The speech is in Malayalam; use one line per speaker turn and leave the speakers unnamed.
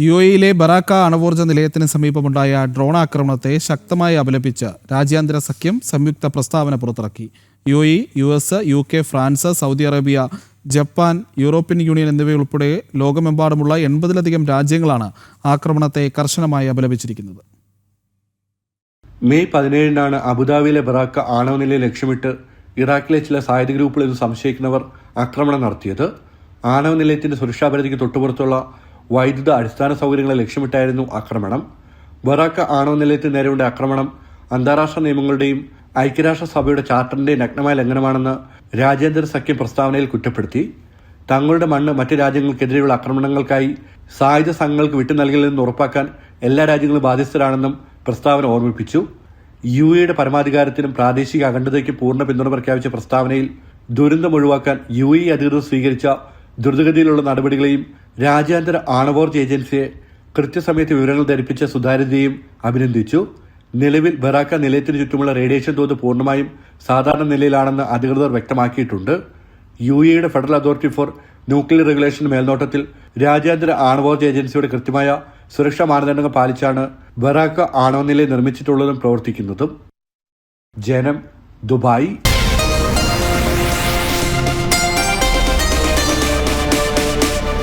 UAE ബറാക്ക അണുവോർജ്ജ നിലയത്തിന് സമീപമുണ്ടായ ഡ്രോൺ ആക്രമണത്തെ ശക്തമായി അപലപിച്ച് രാജ്യാന്തര സഖ്യം സംയുക്ത പ്രസ്താവന പുറത്തിറക്കി. UAE, US, UK, France, Saudi Arabia, Japan, European union എന്നിവയുൾപ്പെടെ ലോകമെമ്പാടുമുള്ള 80-ലധികം രാജ്യങ്ങളാണ് ആക്രമണത്തെ കർശനമായി അപലപിച്ചിരിക്കുന്നത്.
മെയ് 17-നാണ് അബുദാബിയിലെ ബറാക്ക ആണവ നിലയം ലക്ഷ്യമിട്ട് ഇറാഖിലെ ചില സായുധ ഗ്രൂപ്പുകളിൽ നിന്ന് സംശയിക്കുന്നവർ ആക്രമണം നടത്തിയത്. ആണവ നിലയത്തിന്റെ സുരക്ഷാ പരിധിക്ക് തൊട്ടുപുറത്തുള്ള വൈദ്യുത അടിസ്ഥാന സൗകര്യങ്ങളെ ലക്ഷ്യമിട്ടായിരുന്നു ആക്രമണം. ബറാക്ക ആണവ നിലയത്തിന് നേരെയുള്ള ആക്രമണം അന്താരാഷ്ട്ര നിയമങ്ങളുടെയും ഐക്യരാഷ്ട്രസഭയുടെ ചാർട്ടറിന്റെയും നഗ്നമായ ലംഘനമാണെന്ന് രാജ്യാന്തര സഖ്യം പ്രസ്താവനയിൽ കുറ്റപ്പെടുത്തി. തങ്ങളുടെ മണ്ണ് മറ്റ് രാജ്യങ്ങൾക്കെതിരെയുള്ള ആക്രമണങ്ങൾക്കായി സായുധ സംഘങ്ങൾക്ക് വിട്ടു നൽകില്ലെന്ന് ഉറപ്പാക്കാൻ എല്ലാ രാജ്യങ്ങളും ബാധ്യസ്ഥരാണെന്നും പ്രസ്താവന ഓർമ്മിപ്പിച്ചു. UAEയുടെ പരമാധികാരത്തിനും പ്രാദേശിക അഖണ്ഡതയ്ക്കും പൂർണ്ണ പിന്തുണ പ്രഖ്യാപിച്ച പ്രസ്താവനയിൽ ദുരന്തം ഒഴിവാക്കാൻ UAE അധികൃതർ സ്വീകരിച്ച ദ്രുതഗതിയിലുള്ള നടപടികളെയും രാജ്യാന്തര ആണവോർജ്ജ ഏജൻസിയെ കൃത്യസമയത്ത് വിവരങ്ങൾ ധരിപ്പിച്ച സുതാര്യതയും അഭിനന്ദിച്ചു. നിലവിൽ ബറാക്ക നിലയത്തിന് ചുറ്റുമുള്ള റേഡിയേഷൻ തോത് പൂർണ്ണമായും സാധാരണ നിലയിലാണെന്ന് അധികൃതർ വ്യക്തമാക്കിയിട്ടുണ്ട്. UAEയുടെ federal authority for nuclear regulation മേൽനോട്ടത്തിൽ രാജ്യാന്തര ആണവോർജ്ജ ഏജൻസിയുടെ കൃത്യമായ സുരക്ഷാ മാനദണ്ഡങ്ങൾ പാലിച്ചാണ് ബറാക്ക ആണവ നിലയം നിർമ്മിച്ചിട്ടുള്ളതും പ്രവർത്തിക്കുന്നതും. ജനം, ദുബായ്.